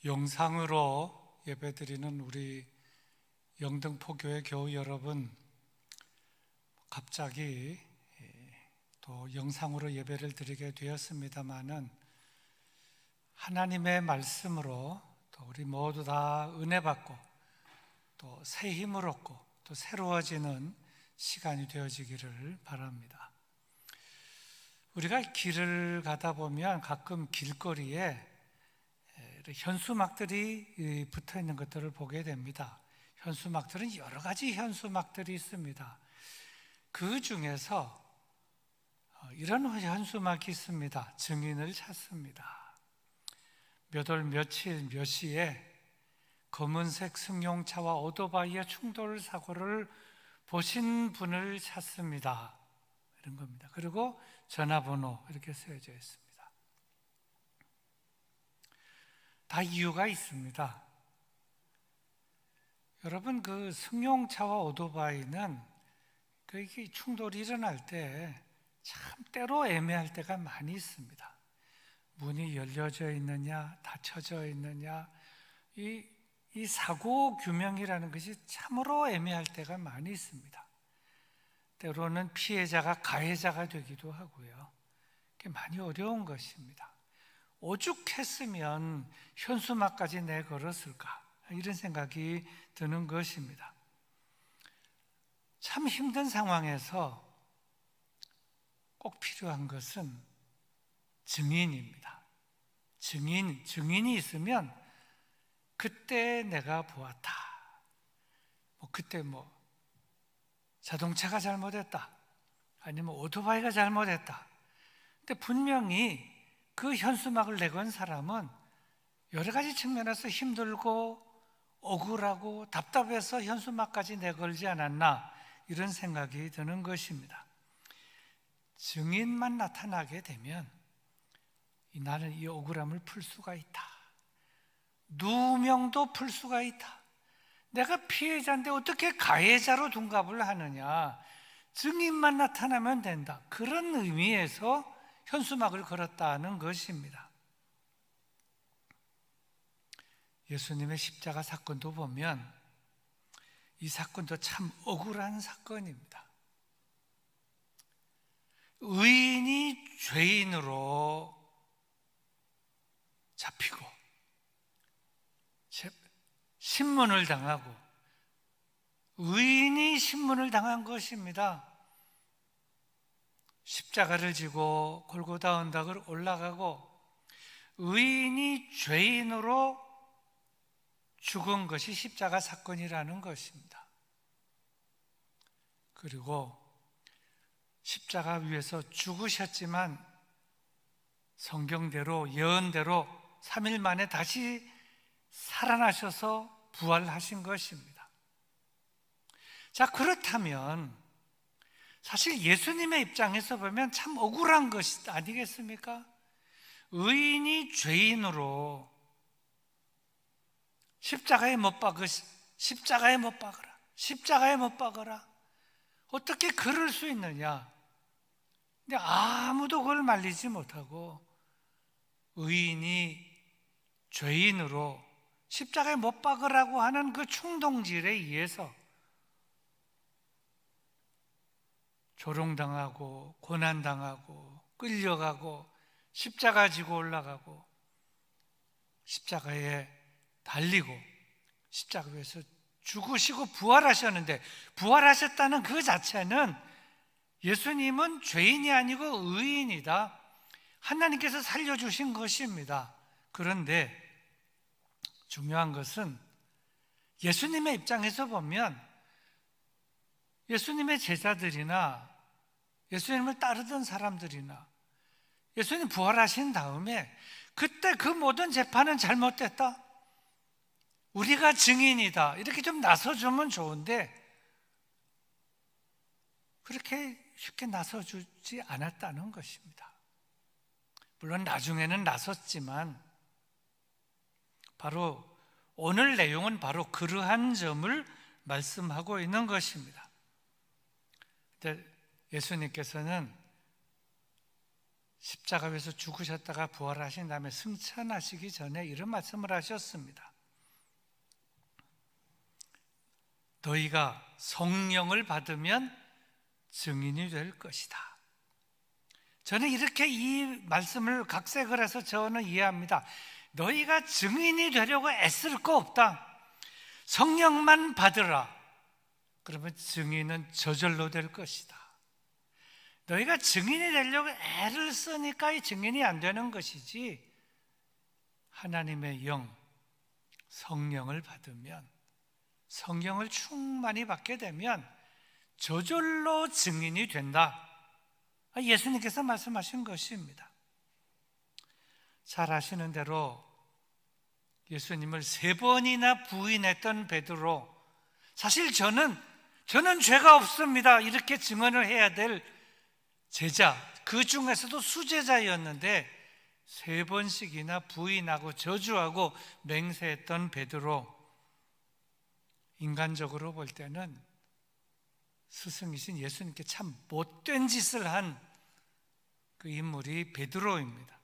영상으로 예배드리는 우리 영등포교회 교우 여러분, 갑자기 또 영상으로 예배를 드리게 되었습니다마는 하나님의 말씀으로 또 우리 모두 다 은혜 받고 또 새 힘을 얻고 또 새로워지는 시간이 되어지기를 바랍니다. 우리가 길을 가다 보면 가끔 길거리에 현수막들이 붙어 있는 것들을 보게 됩니다. 현수막들은 여러 가지 현수막들이 있습니다. 그 중에서 이런 현수막이 있습니다. 증인을 찾습니다. 몇 월 며칠 몇 시에 검은색 승용차와 오토바이의 충돌 사고를 보신 분을 찾습니다. 이런 겁니다. 그리고 전화번호 이렇게 쓰여져 있습니다. 다 이유가 있습니다. 여러분, 그 승용차와 오토바이는 이게 충돌이 일어날 때 참 때로 애매할 때가 많이 있습니다. 문이 열려져 있느냐, 닫혀져 있느냐, 이 사고 규명이라는 것이 참으로 애매할 때가 많이 있습니다. 때로는 피해자가 가해자가 되기도 하고요. 그게 많이 어려운 것입니다. 오죽했으면 현수막까지 내걸었을까, 이런 생각이 드는 것입니다. 참 힘든 상황에서 꼭 필요한 것은 증인입니다. 증인이 있으면 그때 내가 보았다. 그때 자동차가 잘못했다. 아니면 오토바이가 잘못했다. 근데 분명히 그 현수막을 내건 사람은 여러 가지 측면에서 힘들고 억울하고 답답해서 현수막까지 내걸지 않았나, 이런 생각이 드는 것입니다. 증인만 나타나게 되면 나는 이 억울함을 풀 수가 있다. 누명도 풀 수가 있다. 내가 피해자인데 어떻게 가해자로 둔갑을 하느냐. 증인만 나타나면 된다. 그런 의미에서 현수막을 걸었다는 것입니다. 예수님의 십자가 사건도 보면 이 사건도 참 억울한 사건입니다. 의인이 죄인으로 잡히고 신문을 당하고, 의인이 신문을 당한 것입니다. 십자가를 지고 골고다 언덕을 올라가고 의인이 죄인으로 죽은 것이 십자가 사건이라는 것입니다. 그리고 십자가 위에서 죽으셨지만 성경대로 예언대로 3일 만에 다시 살아나셔서 부활하신 것입니다. 자, 그렇다면 사실 예수님의 입장에서 보면 참 억울한 것이 아니겠습니까? 의인이 죄인으로 십자가에 못 박으라, 십자가에 못 박으라. 어떻게 그럴 수 있느냐? 근데 아무도 그걸 말리지 못하고 의인이 죄인으로 십자가에 못 박으라고 하는 그 충동질에 의해서 조롱당하고 고난당하고 끌려가고 십자가 지고 올라가고 십자가에 달리고 십자가 위에서 죽으시고 부활하셨는데, 부활하셨다는 그 자체는 예수님은 죄인이 아니고 의인이다. 하나님께서 살려주신 것입니다. 그런데 중요한 것은 예수님의 입장에서 보면 예수님의 제자들이나 예수님을 따르던 사람들이나 예수님 부활하신 다음에 그때 그 모든 재판은 잘못됐다, 우리가 증인이다, 이렇게 좀 나서주면 좋은데 그렇게 쉽게 나서주지 않았다는 것입니다. 물론 나중에는 나섰지만 바로 오늘 내용은 바로 그러한 점을 말씀하고 있는 것입니다. 예수님께서는 십자가에서 죽으셨다가 부활하신 다음에 승천하시기 전에 이런 말씀을 하셨습니다. 너희가 성령을 받으면 증인이 될 것이다. 저는 이렇게 이 말씀을 각색을 해서 저는 이해합니다. 너희가 증인이 되려고 애쓸 거 없다. 성령만 받으라. 그러면 증인은 저절로 될 것이다. 너희가 증인이 되려고 애를 쓰니까 이 증인이 안 되는 것이지, 하나님의 영, 성령을 받으면, 성령을 충만히 받게 되면 저절로 증인이 된다. 예수님께서 말씀하신 것입니다. 잘 아시는 대로 예수님을 3번이나 부인했던 베드로, 사실 저는 죄가 없습니다 이렇게 증언을 해야 될 제자, 그 중에서도 수제자였는데 3번씩이나 부인하고 저주하고 맹세했던 베드로, 인간적으로 볼 때는 스승이신 예수님께 참 못된 짓을 한 그 인물이 베드로입니다.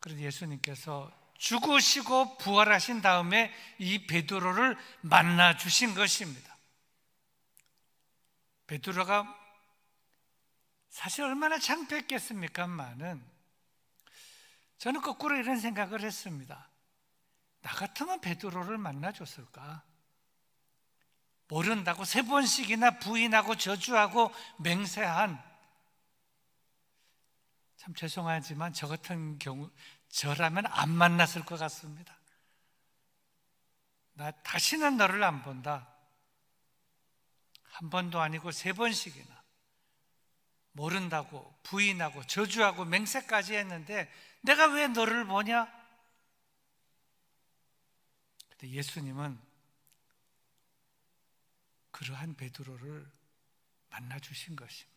그래서 예수님께서 죽으시고 부활하신 다음에 이 베드로를 만나 주신 것입니다. 베드로가 사실 얼마나 창피했겠습니까만은, 저는 거꾸로 이런 생각을 했습니다. 나 같으면 베드로를 만나줬을까? 모른다고 3번씩이나 부인하고 저주하고 맹세한, 참 죄송하지만 저 같은 경우 저라면 안 만났을 것 같습니다. 나 다시는 너를 안 본다. 한 번도 아니고 3번씩이나 모른다고 부인하고 저주하고 맹세까지 했는데 내가 왜 너를 보냐? 근데 예수님은 그러한 베드로를 만나 주신 것입니다.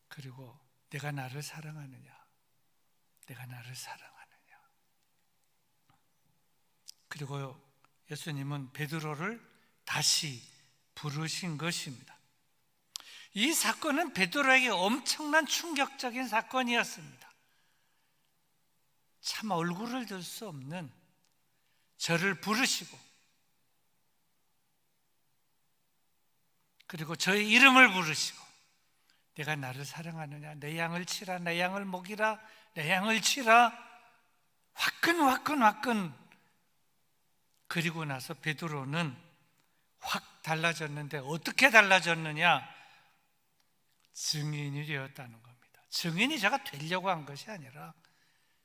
그리고 내가 나를 사랑하느냐? 내가 나를 사랑하느냐? 그리고 예수님은 베드로를 다시 부르신 것입니다. 이 사건은 베드로에게 엄청난 충격적인 사건이었습니다. 참 얼굴을 들 수 없는 저를 부르시고, 그리고 저의 이름을 부르시고, 내가 나를 사랑하느냐? 내 양을 치라, 내 양을 먹이라, 내 양을 치라. 화끈. 그리고 나서 베드로는 확 달라졌는데, 어떻게 달라졌느냐? 증인이 되었다는 겁니다. 증인이 제가 되려고 한 것이 아니라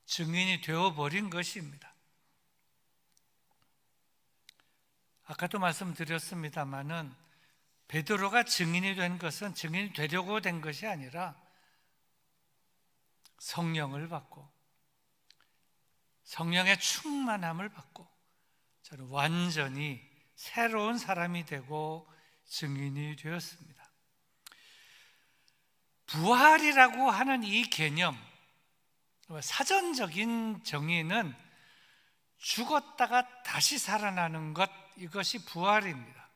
증인이 되어버린 것입니다. 아까도 말씀드렸습니다마는 베드로가 증인이 된 것은 증인이 되려고 된 것이 아니라 성령을 받고 성령의 충만함을 받고 저는 완전히 새로운 사람이 되고 증인이 되었습니다. 부활이라고 하는 이 개념, 사전적인 정의는 죽었다가 다시 살아나는 것, 이것이 부활입니다.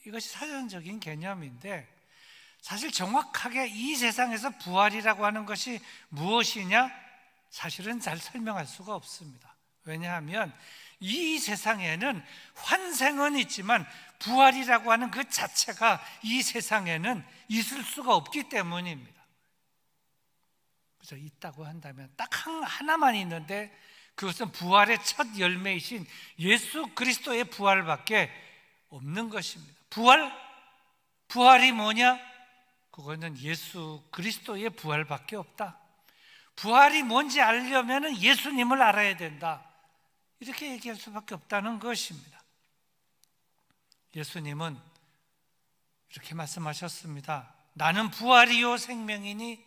이것이 사전적인 개념인데, 사실 정확하게 이 세상에서 부활이라고 하는 것이 무엇이냐? 사실은 잘 설명할 수가 없습니다. 왜냐하면 이 세상에는 환생은 있지만 부활이라고 하는 그 자체가 이 세상에는 있을 수가 없기 때문입니다. 그래서 있다고 한다면 딱 하나만 있는데, 그것은 부활의 첫 열매이신 예수 그리스도의 부활밖에 없는 것입니다. 부활이 뭐냐? 그거는 예수 그리스도의 부활밖에 없다. 부활이 뭔지 알려면 예수님을 알아야 된다. 이렇게 얘기할 수밖에 없다는 것입니다. 예수님은 이렇게 말씀하셨습니다. 나는 부활이요 생명이니.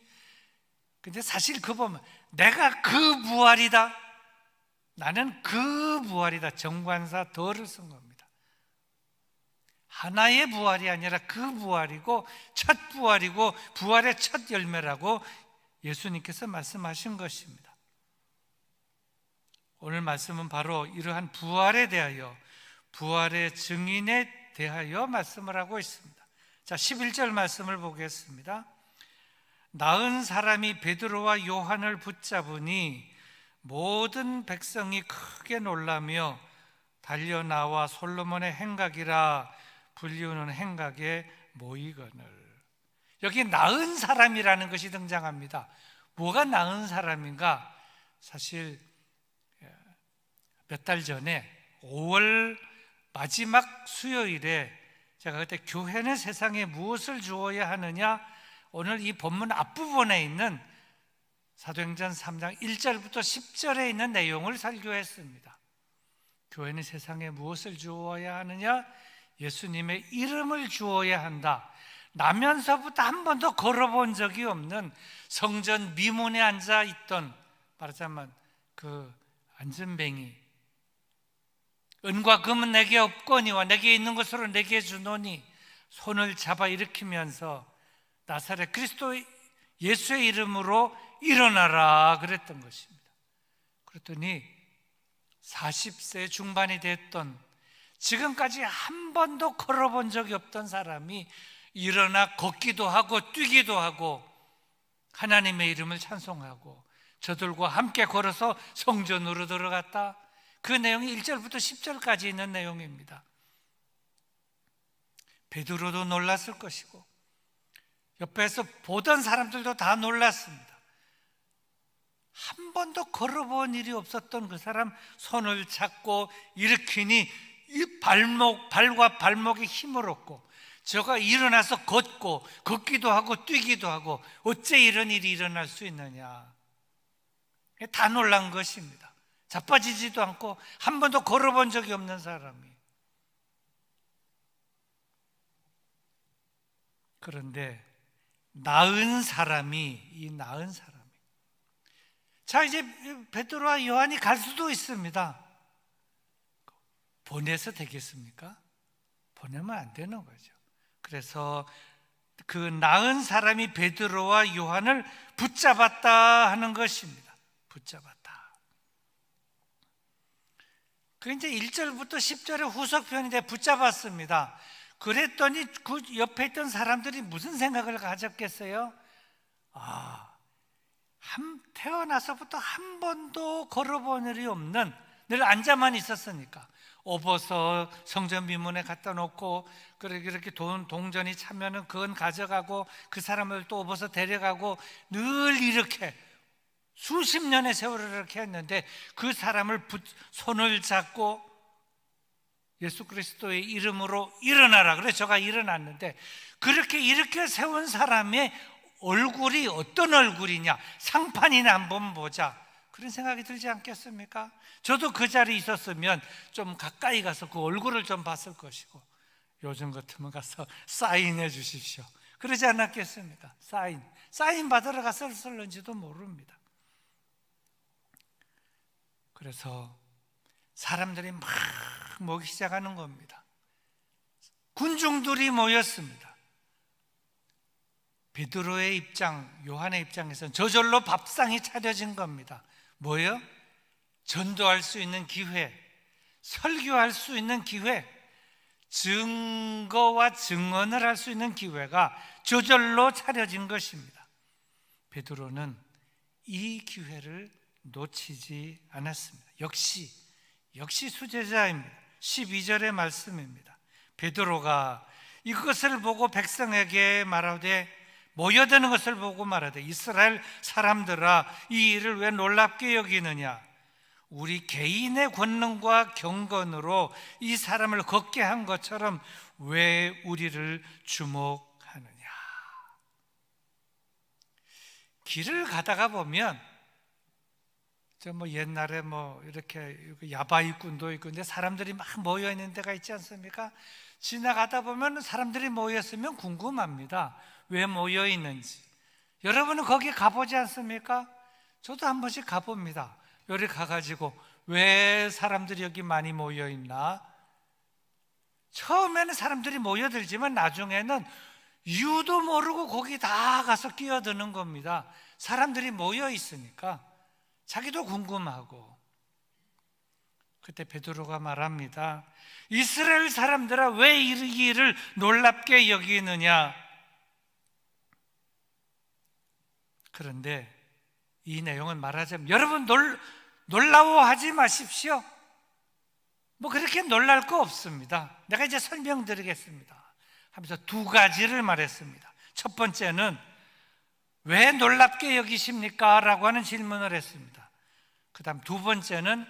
근데 사실 그거 보면 내가 그 부활이다, 나는 그 부활이다, 정관사 더를 쓴 겁니다. 하나의 부활이 아니라 그 부활이고 첫 부활이고 부활의 첫 열매라고 예수님께서 말씀하신 것입니다. 오늘 말씀은 바로 이러한 부활에 대하여, 부활의 증인에 대하여 말씀을 하고 있습니다. 자, 11절 말씀을 보겠습니다. 나은 사람이 베드로와 요한을 붙잡으니 모든 백성이 크게 놀라며 달려나와 솔로몬의 행각이라 불리우는 행각에 모이거늘. 여기 나은 사람이라는 것이 등장합니다. 뭐가 나은 사람인가? 사실 몇 달 전에 5월 마지막 수요일에 제가 그때 교회는 세상에 무엇을 주어야 하느냐, 오늘 이 본문 앞부분에 있는 사도행전 3장 1절부터 10절에 있는 내용을 설교했습니다. 교회는 세상에 무엇을 주어야 하느냐? 예수님의 이름을 주어야 한다. 나면서부터 한 번도 걸어본 적이 없는 성전 미문에 앉아 있던, 말하자면 그 안전뱅이, 은과 금은 내게 없거니와 내게 있는 것으로 내게 주노니 손을 잡아 일으키면서 나사렛 그리스도 예수의 이름으로 일어나라 그랬던 것입니다. 그랬더니 40세 중반이 됐던, 지금까지 한 번도 걸어본 적이 없던 사람이 일어나 걷기도 하고 뛰기도 하고 하나님의 이름을 찬송하고 저들과 함께 걸어서 성전으로 들어갔다. 그 내용이 1절부터 10절까지 있는 내용입니다. 베드로도 놀랐을 것이고 옆에서 보던 사람들도 다 놀랐습니다. 한 번도 걸어본 일이 없었던 그 사람 손을 잡고 일으키니 이 발과 발목에 힘을 얻고 저가 일어나서 걷기도 하고 뛰기도 하고 어째 이런 일이 일어날 수 있느냐. 다 놀란 것입니다. 자빠지지도 않고 한 번도 걸어본 적이 없는 사람이. 그런데 나은 사람이, 자, 이제 베드로와 요한이 갈 수도 있습니다. 보내서 되겠습니까? 보내면 안 되는 거죠. 그래서 그 나은 사람이 베드로와 요한을 붙잡았다 하는 것입니다. 붙잡았다. 그 이제 1절부터 10절의 후속편인데 붙잡았습니다. 그랬더니 그 옆에 있던 사람들이 무슨 생각을 가졌겠어요? 태어나서부터 한 번도 걸어본 일이 없는, 늘 앉아만 있었으니까 업어서 성전 미문에 갖다 놓고 그렇게 동전이 차면은 그건 가져가고 그 사람을 또 업어서 데려가고 늘 이렇게 수십 년의 세월을 이렇게 했는데 그 사람을 손을 잡고 예수 그리스도의 이름으로 일어나라. 그래서 저가 일어났는데, 그렇게 일으켜 세운 사람의 얼굴이 어떤 얼굴이냐, 상판이나 한번 보자, 그런 생각이 들지 않겠습니까? 저도 그 자리에 있었으면 좀 가까이 가서 그 얼굴을 좀 봤을 것이고, 요즘 같으면 가서 사인해 주십시오, 그러지 않았겠습니까? 사인 받으러 갔을런지도 모릅니다. 그래서 사람들이 막 모이기 시작하는 겁니다. 군중들이 모였습니다. 베드로의 입장, 요한의 입장에서는 저절로 밥상이 차려진 겁니다. 뭐예요? 전도할 수 있는 기회, 설교할 수 있는 기회, 증거와 증언을 할 수 있는 기회가 저절로 차려진 것입니다. 베드로는 이 기회를 놓치지 않았습니다. 역시 수제자입니다. 12절의 말씀입니다. 베드로가 이것을 보고 백성에게 말하되, 모여드는 것을 보고 말하되, 이스라엘 사람들아, 이 일을 왜 놀랍게 여기느냐? 우리 개인의 권능과 경건으로 이 사람을 걷게 한 것처럼 왜 우리를 주목하느냐? 길을 가다가 보면, 옛날에 이렇게 야바이꾼도 있고, 근데 사람들이 막 모여 있는 데가 있지 않습니까? 지나가다 보면 사람들이 모였으면 궁금합니다. 왜 모여 있는지. 여러분은 거기 가보지 않습니까? 저도 한 번씩 가봅니다. 여기 가가지고 왜 사람들이 여기 많이 모여 있나? 처음에는 사람들이 모여들지만 나중에는 이유도 모르고 거기 다 가서 끼어드는 겁니다. 사람들이 모여 있으니까 자기도 궁금하고. 그때 베드로가 말합니다. 이스라엘 사람들아, 왜 이 일을 놀랍게 여기느냐? 그런데 이 내용은 말하자면, 여러분 놀라워하지 마십시오. 뭐 그렇게 놀랄 거 없습니다. 내가 이제 설명드리겠습니다 하면서 두 가지를 말했습니다. 첫 번째는 왜 놀랍게 여기십니까? 라고 하는 질문을 했습니다. 그 다음 두 번째는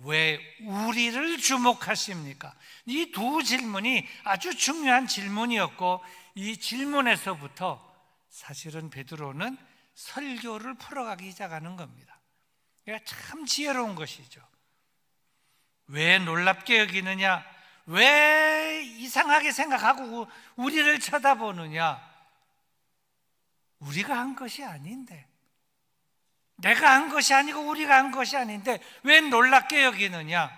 왜 우리를 주목하십니까? 이 두 질문이 아주 중요한 질문이었고, 이 질문에서부터 사실은 베드로는 설교를 풀어가기 시작하는 겁니다. 그러니까 참 지혜로운 것이죠. 왜 놀랍게 여기느냐? 왜 이상하게 생각하고 우리를 쳐다보느냐? 우리가 한 것이 아닌데, 내가 한 것이 아니고 우리가 한 것이 아닌데 왜 놀랍게 여기느냐?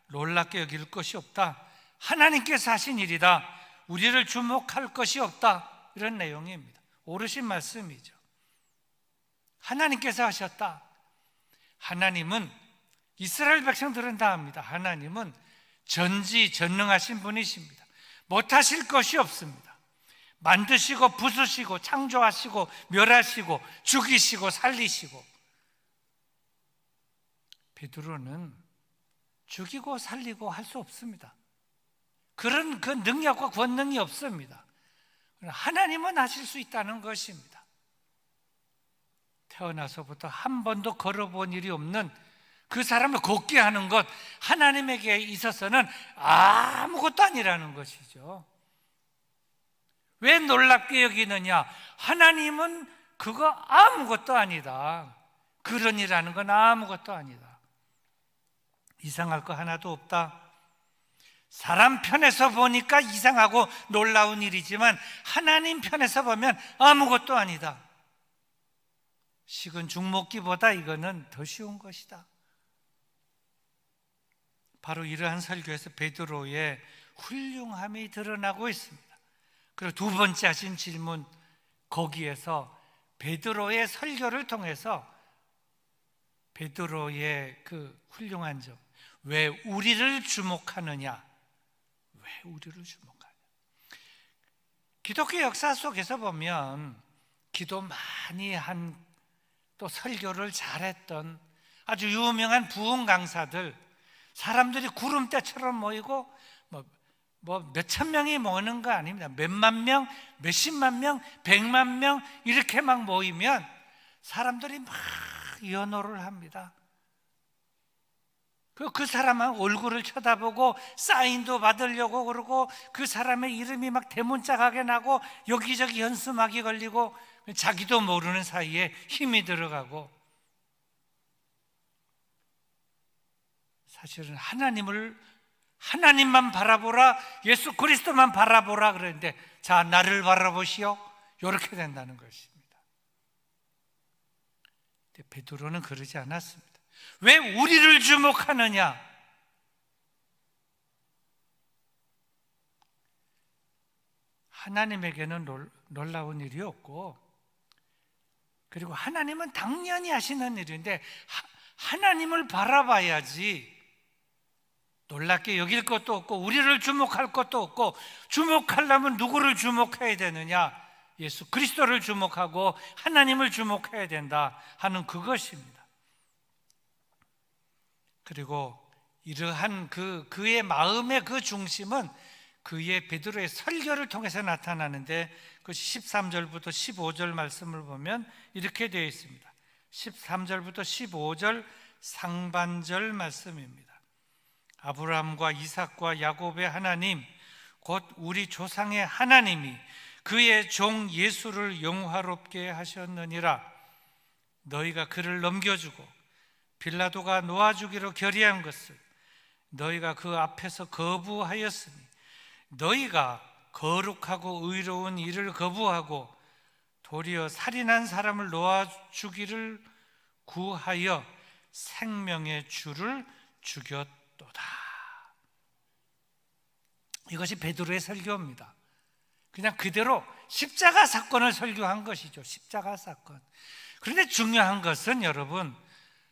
놀랍게 여길 것이 없다. 하나님께서 하신 일이다. 우리를 주목할 것이 없다. 이런 내용입니다. 오르신 말씀이죠. 하나님께서 하셨다. 하나님은, 이스라엘 백성들은 다 압니다. 하나님은 전지전능하신 분이십니다. 못하실 것이 없습니다. 만드시고 부수시고 창조하시고 멸하시고 죽이시고 살리시고. 베드로는 죽이고 살리고 할 수 없습니다. 그런 그 능력과 권능이 없습니다. 하나님은 하실 수 있다는 것입니다. 태어나서부터 한 번도 걸어본 일이 없는 그 사람을 걷게 하는 것, 하나님에게 있어서는 아무것도 아니라는 것이죠. 왜 놀랍게 여기느냐? 하나님은 그거 아무것도 아니다. 그런 일하는 건 아무것도 아니다. 이상할 거 하나도 없다. 사람 편에서 보니까 이상하고 놀라운 일이지만 하나님 편에서 보면 아무것도 아니다. 식은 죽 먹기보다 이거는 더 쉬운 것이다. 바로 이러한 설교에서 베드로의 훌륭함이 드러나고 있습니다. 그리고 두 번째 하신 질문, 거기에서 베드로의 설교를 통해서 베드로의 그 훌륭한 점, 왜 우리를 주목하느냐? 왜 우리를 주목하느냐? 기독교 역사 속에서 보면 기도 많이 한, 또 설교를 잘했던 아주 유명한 부흥 강사들, 사람들이 구름대처럼 모이고 뭐 몇천 명이 모이는 거 아닙니다. 몇만 명, 몇십만 명, 백만 명 이렇게 막 모이면 사람들이 막 연호를 합니다. 그 사람은 얼굴을 쳐다보고 사인도 받으려고 그러고, 그 사람의 이름이 막 대문짝하게 나고 여기저기 현수막이 걸리고 자기도 모르는 사이에 힘이 들어가고. 사실은 하나님만 바라보라, 예수 그리스도만 바라보라 그랬는데, 자, 나를 바라보시오, 이렇게 된다는 것입니다. 근데 베드로는 그러지 않았습니다. 왜 우리를 주목하느냐? 하나님에게는 놀라운 일이 없고, 그리고 하나님은 당연히 하시는 일인데 하나님을 바라봐야지 놀랍게 여길 것도 없고 우리를 주목할 것도 없고, 주목하려면 누구를 주목해야 되느냐? 예수 그리스도를 주목하고 하나님을 주목해야 된다 하는 그것입니다. 그리고 이러한 그의 마음의 그 중심은 그의 베드로의 설교를 통해서 나타나는데, 그것이 13절부터 15절 말씀을 보면 이렇게 되어 있습니다. 13절부터 15절 상반절 말씀입니다. 아브라함과 이삭과 야곱의 하나님, 곧 우리 조상의 하나님이 그의 종 예수를 영화롭게 하셨느니라. 너희가 그를 넘겨주고 빌라도가 놓아주기로 결의한 것을 너희가 그 앞에서 거부하였으니, 너희가 거룩하고 의로운 일을 거부하고 도리어 살인한 사람을 놓아주기를 구하여 생명의 주를 죽였도다. 이것이 베드로의 설교입니다. 그냥 그대로 십자가 사건을 설교한 것이죠. 십자가 사건. 그런데 중요한 것은 여러분,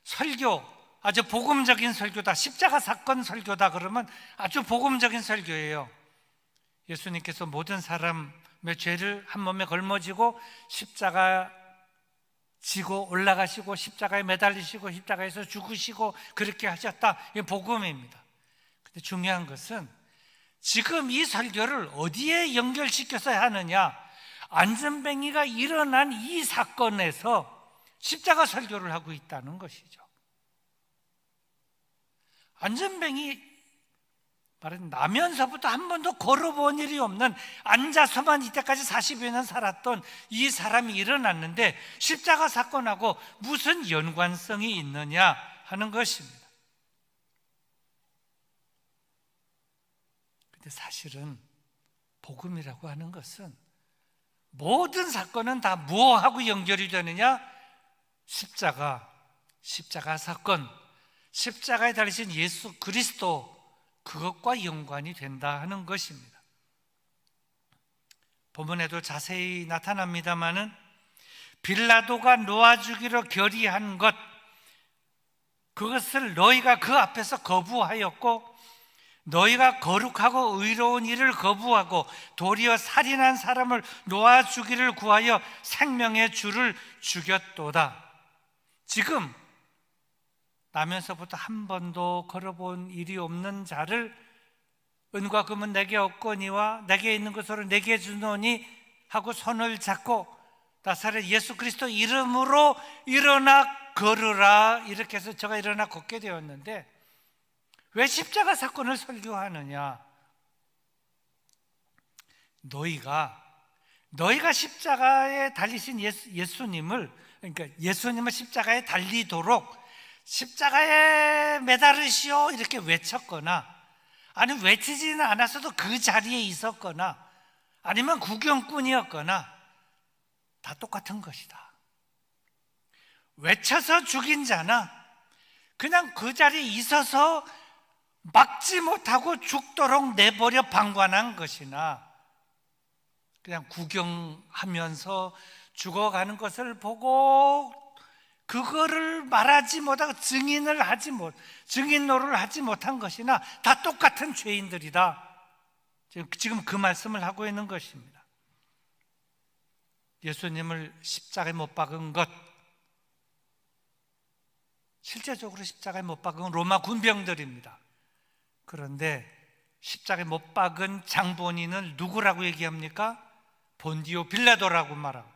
설교, 아주 복음적인 설교다, 십자가 사건 설교다 그러면 아주 복음적인 설교예요. 예수님께서 모든 사람의 죄를 한 몸에 걸머지고 십자가 지고 올라가시고 십자가에 매달리시고 십자가에서 죽으시고 그렇게 하셨다. 이게 복음입니다. 근데 중요한 것은 지금 이 설교를 어디에 연결시켜서 하느냐? 안전뱅이가 일어난 이 사건에서 십자가 설교를 하고 있다는 것이죠. 안전뱅이 말은 나면서부터 한 번도 걸어본 일이 없는, 앉아서만 이때까지 40여 년 살았던 이 사람이 일어났는데 십자가 사건하고 무슨 연관성이 있느냐 하는 것입니다. 근데 사실은 복음이라고 하는 것은 모든 사건은 다 무엇하고 연결이 되느냐? 십자가 사건, 십자가에 달리신 예수 그리스도, 그것과 연관이 된다 하는 것입니다. 본문에도 자세히 나타납니다마는 빌라도가 놓아주기로 결의한 것, 그것을 너희가 그 앞에서 거부하였고, 너희가 거룩하고 의로운 일을 거부하고 도리어 살인한 사람을 놓아주기를 구하여 생명의 주를 죽였도다. 지금 나면서부터 한 번도 걸어본 일이 없는 자를 은과 금은 내게 없거니와 내게 있는 것으로 내게 주노니 하고 손을 잡고 나사렛 예수 그리스도 이름으로 일어나 걸으라, 이렇게 해서 저가 일어나 걷게 되었는데 왜 십자가 사건을 설교하느냐? 너희가 십자가에 달리신 예수님을, 그러니까 예수님을 십자가에 달리도록 십자가에 매달으시오 이렇게 외쳤거나, 아니면 외치지는 않았어도 그 자리에 있었거나, 아니면 구경꾼이었거나 다 똑같은 것이다. 외쳐서 죽인 자나 그냥 그 자리에 있어서 막지 못하고 죽도록 내버려 방관한 것이나 그냥 구경하면서 죽어가는 것을 보고 그거를 말하지 못하고 증인 노릇을 하지 못한 것이나 다 똑같은 죄인들이다. 지금 그 말씀을 하고 있는 것입니다. 예수님을 십자가에 못 박은 것, 실제적으로 십자가에 못 박은 로마 군병들입니다. 그런데 십자가에 못 박은 장본인을 누구라고 얘기합니까? 본디오 빌라도라고 말하고,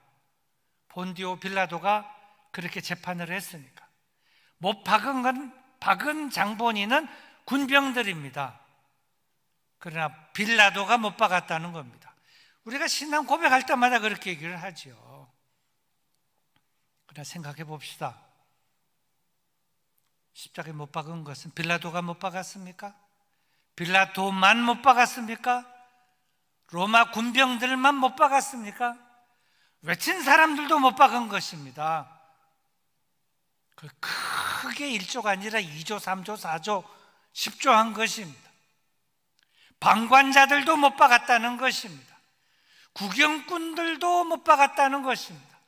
본디오 빌라도가 그렇게 재판을 했으니까. 못 박은 장본인은 군병들입니다. 그러나 빌라도가 못 박았다는 겁니다. 우리가 신앙 고백할 때마다 그렇게 얘기를 하죠. 그러나 생각해 봅시다. 십자가에 못 박은 것은 빌라도가 못 박았습니까? 빌라도만 못 박았습니까? 로마 군병들만 못 박았습니까? 외친 사람들도 못 박은 것입니다. 그 크게 1조가 아니라 2조, 3조, 4조, 10조 한 것입니다. 방관자들도 못 박았다는 것입니다. 구경꾼들도 못 박았다는 것입니다.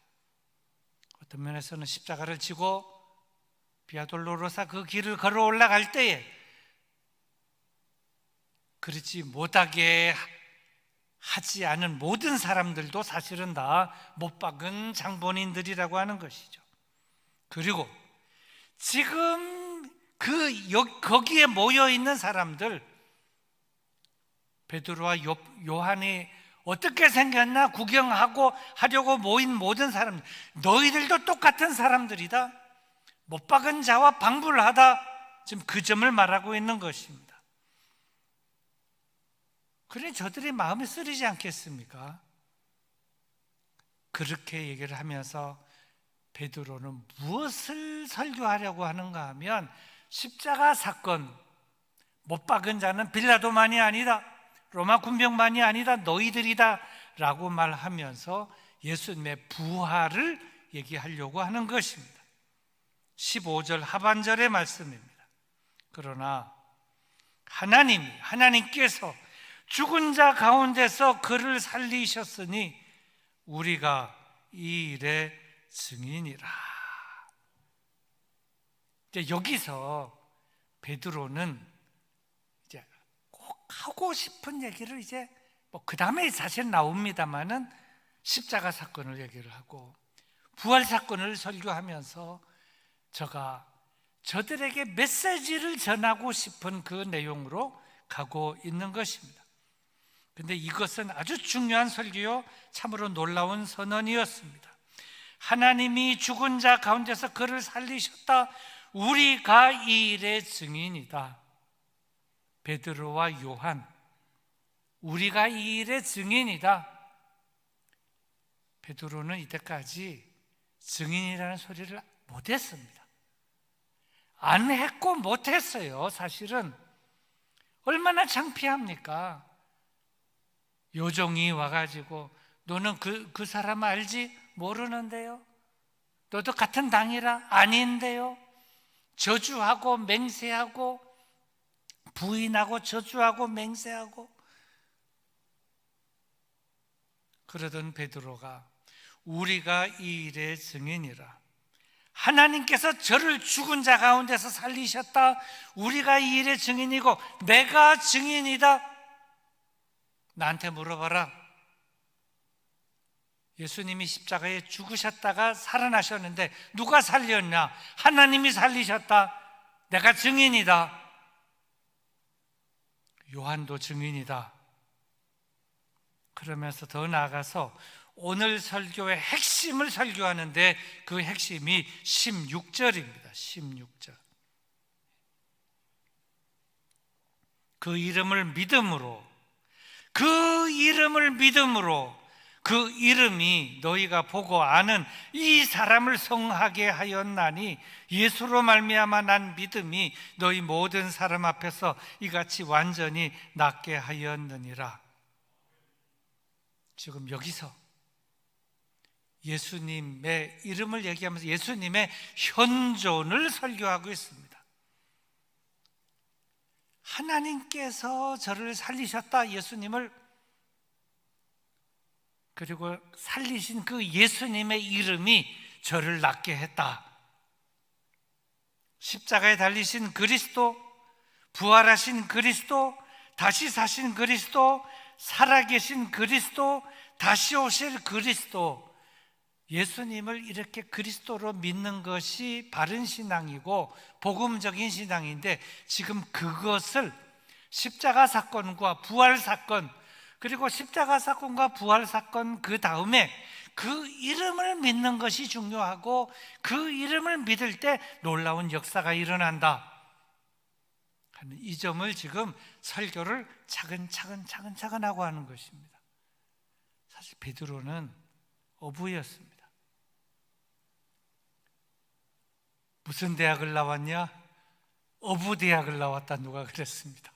어떤 면에서는 십자가를 지고 비아돌로로사 그 길을 걸어 올라갈 때에 그렇지 못하게 하지 않은 모든 사람들도 사실은 다 못 박은 장본인들이라고 하는 것이죠. 그리고 지금 거기에 모여 있는 사람들, 베드로와 요한이 어떻게 생겼나 구경하고 하려고 모인 모든 사람들, 너희들도 똑같은 사람들이다. 못 박은 자와 방불하다. 지금 그 점을 말하고 있는 것입니다. 그러니 저들의 마음이 쓰리지 않겠습니까? 그렇게 얘기를 하면서 베드로는 무엇을 설교하려고 하는가 하면 십자가 사건, 못 박은 자는 빌라도만이 아니다, 로마 군병만이 아니다, 너희들이다 라고 말하면서 예수님의 부활을 얘기하려고 하는 것입니다. 15절 하반절의 말씀입니다. 그러나 하나님께서 죽은 자 가운데서 그를 살리셨으니 우리가 이 일의 증인이라. 이제 여기서 베드로는 이제 꼭 하고 싶은 얘기를 이제 뭐 그 다음에 사실 나옵니다만은 십자가 사건을 얘기를 하고 부활 사건을 설교하면서 저들에게 메시지를 전하고 싶은 그 내용으로 가고 있는 것입니다. 그런데 이것은 아주 중요한 설교요, 참으로 놀라운 선언이었습니다. 하나님이 죽은 자 가운데서 그를 살리셨다. 우리가 이 일의 증인이다. 베드로와 요한, 우리가 이 일의 증인이다. 베드로는 이때까지 증인이라는 소리를 못했습니다. 안 했고 못했어요. 사실은 얼마나 창피합니까? 요종이 와가지고 너는 그 사람 알지? 모르는데요. 너도 같은 당이라? 아닌데요. 저주하고 맹세하고 부인하고 저주하고 맹세하고 그러던 베드로가 우리가 이 일의 증인이라. 하나님께서 저를 죽은 자 가운데서 살리셨다. 우리가 이 일의 증인이고 내가 증인이다. 나한테 물어봐라. 예수님이 십자가에 죽으셨다가 살아나셨는데 누가 살렸냐? 하나님이 살리셨다. 내가 증인이다. 요한도 증인이다. 그러면서 더 나아가서 오늘 설교의 핵심을 설교하는데 그 핵심이 16절입니다. 16절. 그 이름을 믿음으로, 그 이름이 너희가 보고 아는 이 사람을 성하게 하였나니 예수로 말미암아 난 믿음이 너희 모든 사람 앞에서 이같이 완전히 낫게 하였느니라. 지금 여기서 예수님의 이름을 얘기하면서 예수님의 현존을 설교하고 있습니다. 하나님께서 저를 살리셨다. 예수님을. 그리고 살리신 그 예수님의 이름이 저를 낫게 했다. 십자가에 달리신 그리스도, 부활하신 그리스도, 다시 사신 그리스도, 살아계신 그리스도, 다시 오실 그리스도, 예수님을 이렇게 그리스도로 믿는 것이 바른 신앙이고 복음적인 신앙인데 지금 그것을 십자가 사건과 부활 사건, 그리고 십자가 사건과 부활 사건 그 다음에 그 이름을 믿는 것이 중요하고 그 이름을 믿을 때 놀라운 역사가 일어난다 하는 이 점을 지금 설교를 차근차근 하고 하는 것입니다. 사실 베드로는 어부였습니다. 무슨 대학을 나왔냐? 어부대학을 나왔다. 누가 그랬습니다.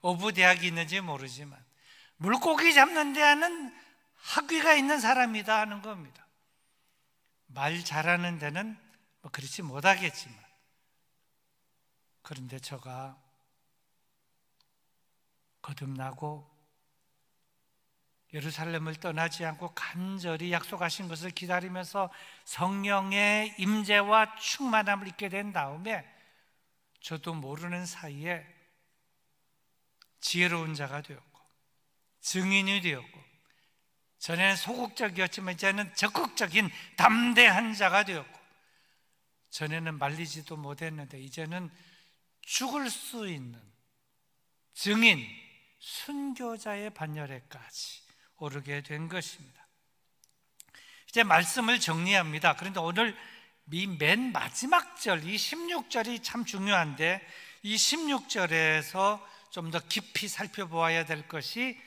어부대학이 있는지 모르지만 물고기 잡는 데 하는 학위가 있는 사람이다 하는 겁니다. 말 잘하는 데는 뭐 그렇지 못하겠지만, 그런데 저가 거듭나고 예루살렘을 떠나지 않고 간절히 약속하신 것을 기다리면서 성령의 임재와 충만함을 입게 된 다음에 저도 모르는 사이에 지혜로운 자가 되었고 증인이 되었고, 전에는 소극적이었지만 이제는 적극적인 담대한 자가 되었고, 전에는 말리지도 못했는데 이제는 죽을 수 있는 증인, 순교자의 반열에까지 오르게 된 것입니다. 이제 말씀을 정리합니다. 그런데 오늘 이 맨 마지막 절, 이 16절이 참 중요한데 이 16절에서 좀 더 깊이 살펴보아야 될 것이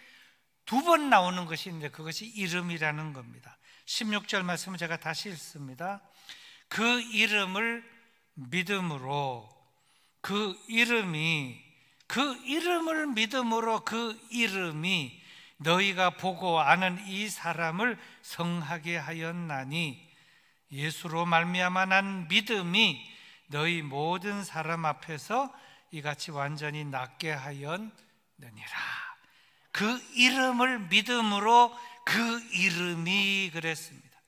두 번 나오는 것이 있는데 그것이 이름이라는 겁니다. 16절 말씀을 제가 다시 읽습니다. 그 이름을 믿음으로, 그 이름을 믿음으로 그 이름이 너희가 보고 아는 이 사람을 성하게 하였나니 예수로 말미암아 난 믿음이 너희 모든 사람 앞에서 이같이 완전히 낫게 하였느니라. 그 이름을 믿음으로 그 이름이 그랬습니다.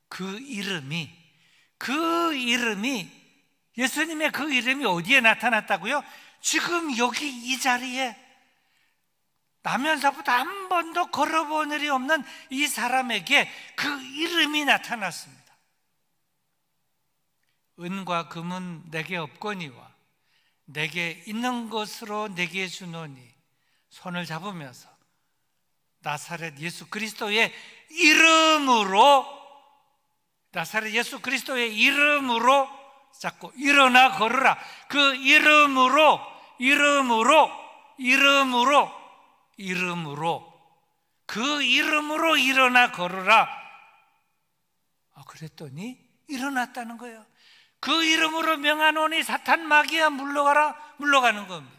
그 그 이름이, 예수님의 그 이름이 어디에 나타났다고요? 지금 여기 이 자리에 나면서부터 한 번도 걸어본 일이 없는 이 사람에게 그 이름이 나타났습니다. 은과 금은 내게 없거니와 내게 있는 것으로 내게 주노니, 손을 잡으면서 나사렛 예수 그리스도의 이름으로, 나사렛 예수 그리스도의 이름으로 자꾸 일어나 걸으라. 그 이름으로 그 이름으로 일어나 걸으라. 그랬더니 일어났다는 거예요. 그 이름으로 명하노니 사탄 마귀야 물러가라. 물러가는 겁니다.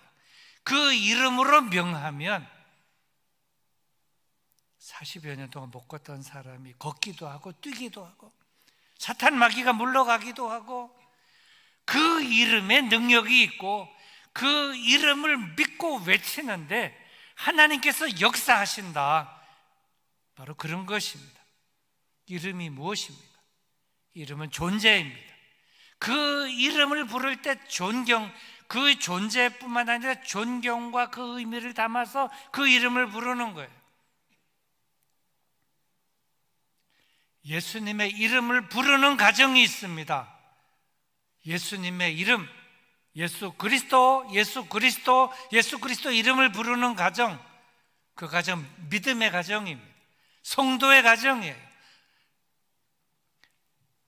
그 이름으로 명하면 40여 년 동안 못 걷던 사람이 걷기도 하고 뛰기도 하고 사탄 마귀가 물러가기도 하고, 그 이름에 능력이 있고 그 이름을 믿고 외치는데 하나님께서 역사하신다. 바로 그런 것입니다. 이름이 무엇입니까? 이름은 존재입니다. 그 이름을 부를 때 그 존재뿐만 아니라 존경과 그 의미를 담아서 그 이름을 부르는 거예요. 예수님의 이름을 부르는 가정이 있습니다. 예수님의 이름, 예수 그리스도 이름을 부르는 가정, 그 가정 믿음의 가정입니다. 성도의 가정이에요.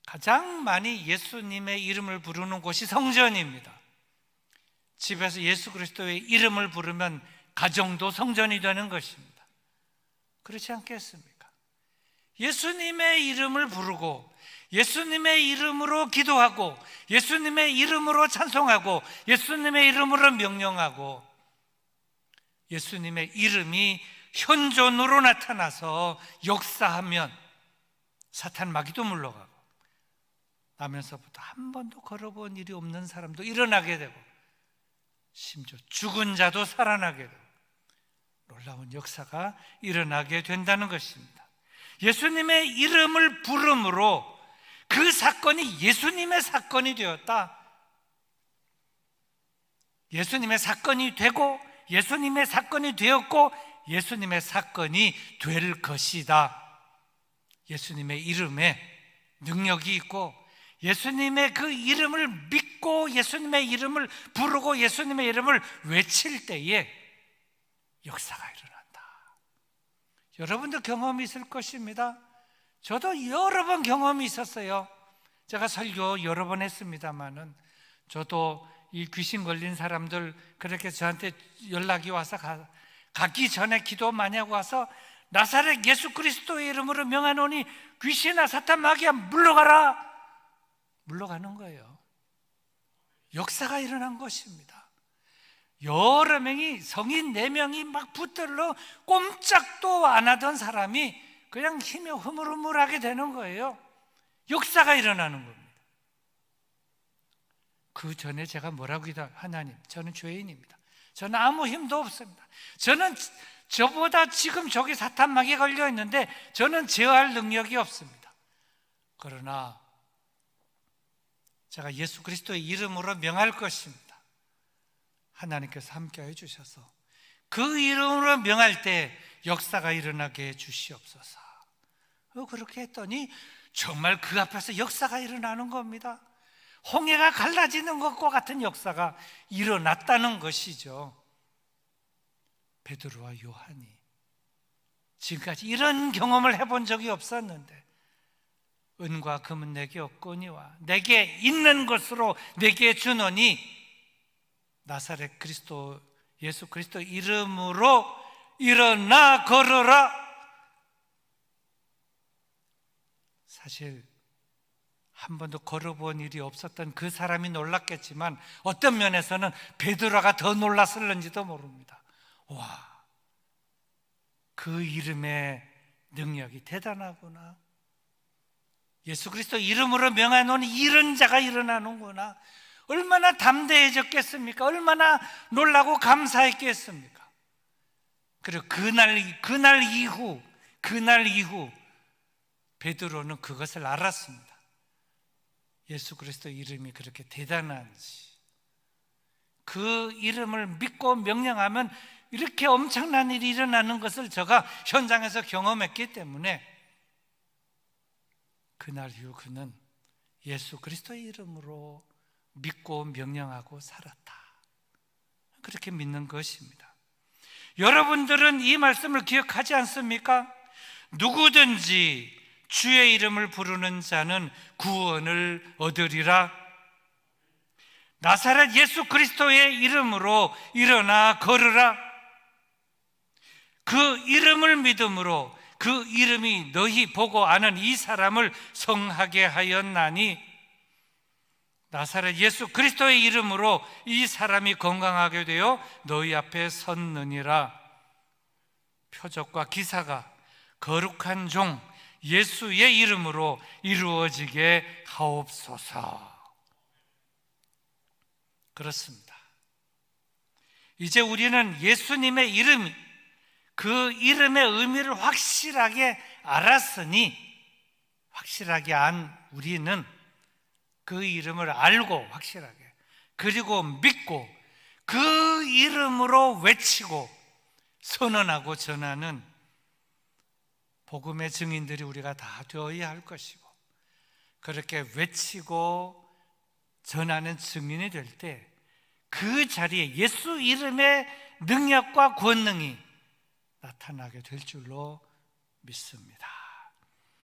가장 많이 예수님의 이름을 부르는 곳이 성전입니다. 집에서 예수 그리스도의 이름을 부르면 가정도 성전이 되는 것입니다. 그렇지 않겠습니까? 예수님의 이름을 부르고 예수님의 이름으로 기도하고 예수님의 이름으로 찬송하고 예수님의 이름으로 명령하고 예수님의 이름이 현존으로 나타나서 역사하면 사탄 마귀도 물러가고, 나면서부터 한 번도 걸어본 일이 없는 사람도 일어나게 되고 심지어 죽은 자도 살아나게 되고 놀라운 역사가 일어나게 된다는 것입니다. 예수님의 이름을 부름으로 그 사건이 예수님의 사건이 되었다. 예수님의 사건이 되고 예수님의 사건이 되었고 예수님의 사건이 될 것이다. 예수님의 이름에 능력이 있고 예수님의 그 이름을 믿고 예수님의 이름을 부르고 예수님의 이름을 외칠 때에 역사가 일어난다. 여러분도 경험이 있을 것입니다. 저도 여러 번 경험이 있었어요. 제가 설교 여러 번 했습니다만은 저도 이 귀신 걸린 사람들 그렇게 저한테 연락이 와서 가기 전에 기도 많이 하고 와서 나사렛 예수 그리스도의 이름으로 명하노니 귀신아 사탄 마귀야 물러가라. 물러가는 거예요. 역사가 일어난 것입니다. 여러 명이, 성인 4명이 막 붙들러 꼼짝도 안 하던 사람이 그냥 힘이 흐물흐물하게 되는 거예요. 역사가 일어나는 겁니다. 그 전에 제가 뭐라고 기도해요? 하나님, 저는 죄인입니다. 저는 아무 힘도 없습니다. 저보다 지금 저기 사탄 마귀에 걸려 있는데 저는 제어할 능력이 없습니다. 그러나 제가 예수 그리스도의 이름으로 명할 것입니다. 하나님께서 함께해 주셔서 그 이름으로 명할 때 역사가 일어나게 해 주시옵소서. 그렇게 했더니 정말 그 앞에서 역사가 일어나는 겁니다. 홍해가 갈라지는 것과 같은 역사가 일어났다는 것이죠. 베드로와 요한이 지금까지 이런 경험을 해본 적이 없었는데 은과 금은 내게 없거니와 내게 있는 것으로 내게 주노니 나사렛 그리스도 예수 그리스도 이름으로 일어나 걸어라. 사실 한 번도 걸어본 일이 없었던 그 사람이 놀랐겠지만 어떤 면에서는 베드로가 더 놀랐을는지도 모릅니다. 와, 그 이름의 능력이 대단하구나. 예수 그리스도 이름으로 명하노니 이런 자가 일어나는구나. 얼마나 담대해졌겠습니까? 얼마나 놀라고 감사했겠습니까? 그리고 그날 이후 베드로는 그것을 알았습니다. 예수 그리스도 이름이 그렇게 대단한지, 그 이름을 믿고 명령하면 이렇게 엄청난 일이 일어나는 것을 제가 현장에서 경험했기 때문에 그날 이후 그는 예수 그리스도의 이름으로 믿고 명령하고 살았다. 그렇게 믿는 것입니다. 여러분들은 이 말씀을 기억하지 않습니까? 누구든지 주의 이름을 부르는 자는 구원을 얻으리라. 나사렛 예수 그리스도의 이름으로 일어나 걸으라. 그 이름을 믿음으로 그 이름이 너희 보고 아는 이 사람을 성하게 하였나니, 나사렛 예수 그리스도의 이름으로 이 사람이 건강하게 되어 너희 앞에 섰느니라. 표적과 기사가 거룩한 종 예수의 이름으로 이루어지게 하옵소서. 그렇습니다. 이제 우리는 예수님의 이름, 그 이름의 의미를 확실하게 알았으니, 확실하게 안 우리는 그 이름을 알고 확실하게, 그리고 믿고 그 이름으로 외치고 선언하고 전하는 복음의 증인들이 우리가 다 되어야 할 것이고, 그렇게 외치고 전하는 증인이 될 때 그 자리에 예수 이름의 능력과 권능이 나타나게 될 줄로 믿습니다.